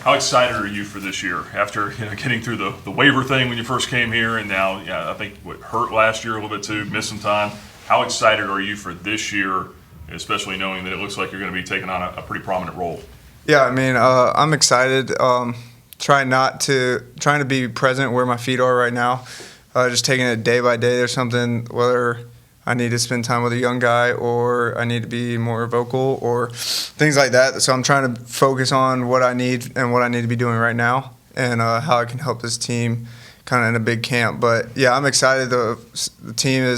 How excited are you for this year after getting through the waiver thing when you first came here, and now I think what hurt last year a little bit too, missed some time. How excited are you for this year, especially knowing that it looks like you're going to be taking on a pretty prominent role? Yeah, I mean, I'm excited. Trying to be present where my feet are right now. Just taking it day by day. There's something, whether I need to spend time with a young guy or I need to be more vocal or things like that. So I'm trying to focus on what I need and what I need to be doing right now and how I can help this team kind of in a big camp. But, yeah, I'm excited. The team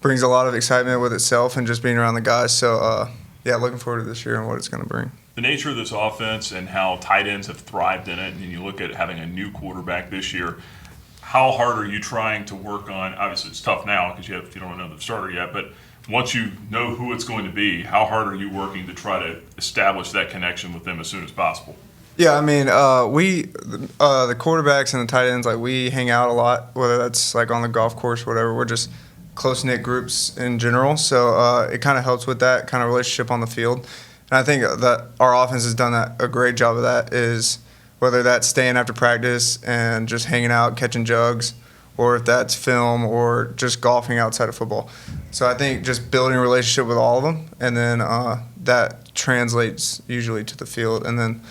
brings a lot of excitement with itself and just being around the guys. So, yeah, looking forward to this year and what it's going to bring. The nature of this offense and how tight ends have thrived in it, and you look at having a new quarterback this year, how hard are you trying to work on? Obviously, it's tough now because you don't know the starter yet, but once you know who it's going to be, how hard are you working to try to establish that connection with them as soon as possible? Yeah, I mean, the quarterbacks and the tight ends, like, we hang out a lot, whether that's like on the golf course, whatever. We're just close-knit groups in general, so it kind of helps with that kind of relationship on the field. And I think that our offense has done a great job of that, is whether that's staying after practice and just hanging out, catching jugs, or if that's film or just golfing outside of football. So I think just building a relationship with all of them, and then that translates usually to the field. And then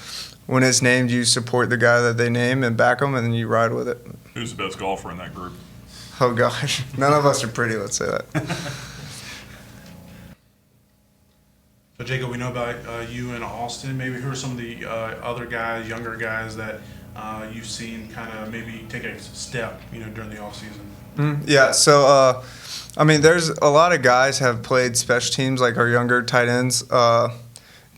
when it's named, you support the guy that they name and back them, and then you ride with it. Who's the best golfer in that group? Oh, gosh. None of us are pretty, let's say that. So, Jacob, we know about you in Austin. Maybe who are some of the other guys, younger guys that you've seen kind of maybe take a step, during the offseason? Yeah, so, I mean, there's a lot of guys have played special teams, like our younger tight ends.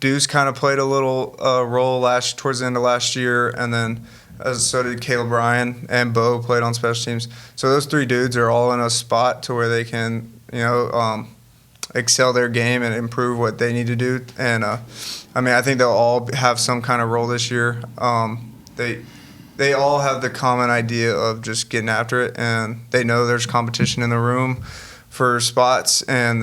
Deuce kind of played a little role towards the end of last year, and then so did Caleb Bryan, and Bo played on special teams. So those three dudes are all in a spot to where they can, excel their game and improve what they need to do. And, I mean, I think they'll all have some kind of role this year. They all have the common idea of just getting after it, and they know there's competition in the room for spots, and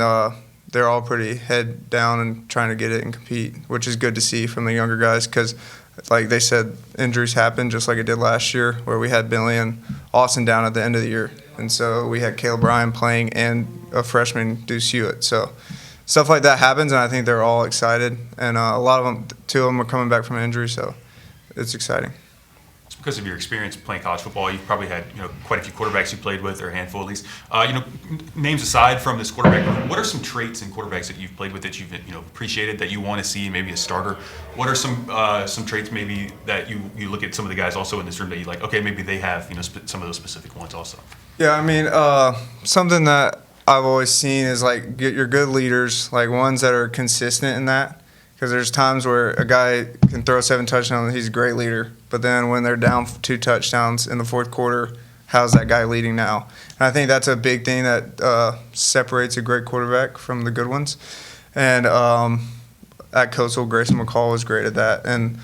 they're all pretty head down and trying to get it and compete, which is good to see from the younger guys because, like they said, injuries happen just like it did last year where we had Billy and Austin down at the end of the year. And so we had Caleb Bryan playing and a freshman, Deuce Hewitt. So stuff like that happens, and I think they're all excited. And a lot of them, two of them are coming back from injury, so it's exciting. It's because of your experience playing college football. You've probably had quite a few quarterbacks you played with, or a handful at least. Names aside from this quarterback, what are some traits in quarterbacks that you've played with that you've appreciated that you want to see maybe a starter? What are some traits maybe that you look at some of the guys also in this room that you like? Okay, maybe they have some of those specific ones also. Yeah, I mean, something that I've always seen is like get your good leaders, like ones that are consistent in that. Because there's times where a guy can throw 7 touchdowns and he's a great leader. But then when they're down 2 touchdowns in the fourth quarter, how's that guy leading now? And I think that's a big thing that separates a great quarterback from the good ones. And at Coastal, Grayson McCall was great at that. And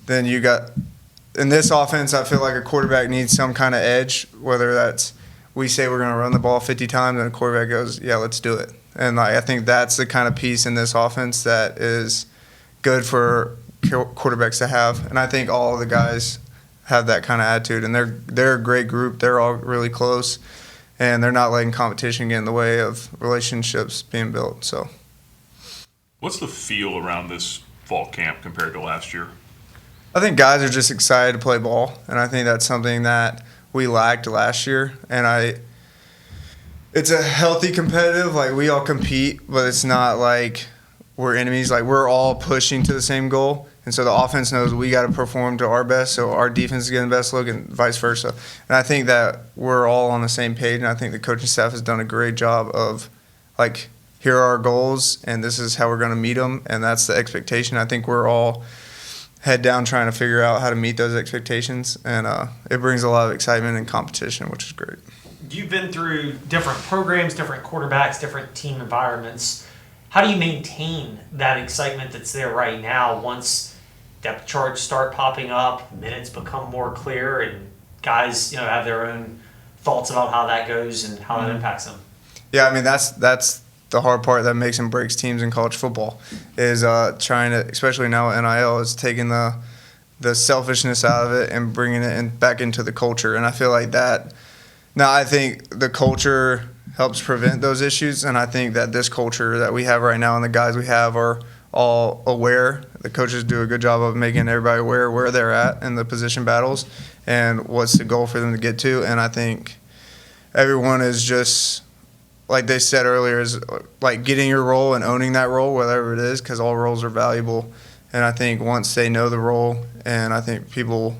then you got – in this offense, I feel like a quarterback needs some kind of edge, whether that's we say we're going to run the ball 50 times and the quarterback goes, yeah, let's do it. And I think that's the kind of piece in this offense that is – good for quarterbacks to have, and I think all of the guys have that kind of attitude, and they're a great group. They're all really close, and they're not letting competition get in the way of relationships being built. So, what's the feel around this fall camp compared to last year? I think guys are just excited to play ball, and I think that's something that we lacked last year. And it's a healthy competitive, like we all compete, but it's not like we're enemies. Like we're all pushing to the same goal, and so the offense knows we got to perform to our best, so our defense is getting the best look, and vice versa. And I think that we're all on the same page, and I think the coaching staff has done a great job of, like, here are our goals, and this is how we're going to meet them, and that's the expectation. I think we're all head down trying to figure out how to meet those expectations, and it brings a lot of excitement and competition, which is great. You've been through different programs, different quarterbacks, different team environments. How do you maintain that excitement that's there right now once depth charts start popping up, minutes become more clear, and guys have their own thoughts about how that goes and how that impacts them? Yeah, I mean, that's the hard part that makes and breaks teams in college football is trying to, especially now with NIL, is taking the the selfishness out of it and bringing it back into the culture. And I feel like that. Now I think the culture helps prevent those issues, and I think that this culture that we have right now and the guys we have are all aware. The coaches do a good job of making everybody aware where they're at in the position battles and what's the goal for them to get to. And I think everyone is just, like they said earlier, is like getting your role and owning that role, whatever it is, because all roles are valuable. And I think once they know the role, and I think people,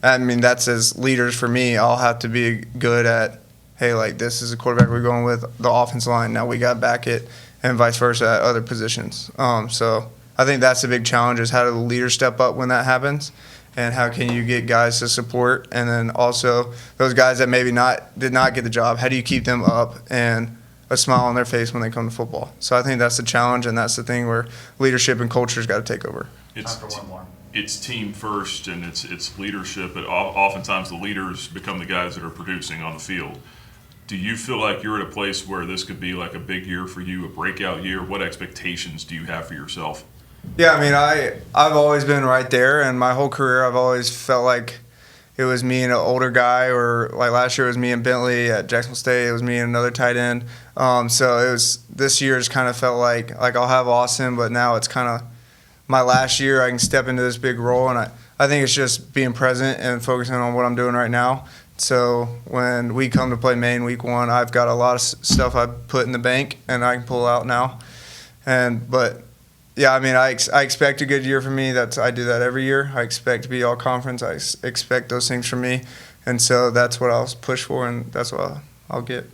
I mean, that's as leaders for me, I'll have to be good at, hey, like this is a quarterback we're going with, the offensive line, now we got to back it, and vice versa at other positions. So I think that's the big challenge is how do the leaders step up when that happens, and how can you get guys to support, and then also those guys that maybe did not get the job, how do you keep them up and a smile on their face when they come to football? So I think that's the challenge, and that's the thing where leadership and culture's got to take over. It's team first, and it's leadership, but oftentimes the leaders become the guys that are producing on the field. Do you feel like you're at a place where this could be like a big year for you, a breakout year? What expectations do you have for yourself? Yeah, I mean, I've always been right there, and my whole career I've always felt like it was me and an older guy, or like last year it was me and Bentley at Jacksonville State. It was me and another tight end. So it was this year's kind of felt like I'll have Austin, but now it's kind of my last year. I can step into this big role, and I think it's just being present and focusing on what I'm doing right now. So when we come to play Maine week 1, I've got a lot of stuff I put in the bank and I can pull out now. But yeah, I mean, I expect a good year from me. I do that every year. I expect to be all conference. I expect those things from me, and so that's what I'll push for, and that's what I'll get.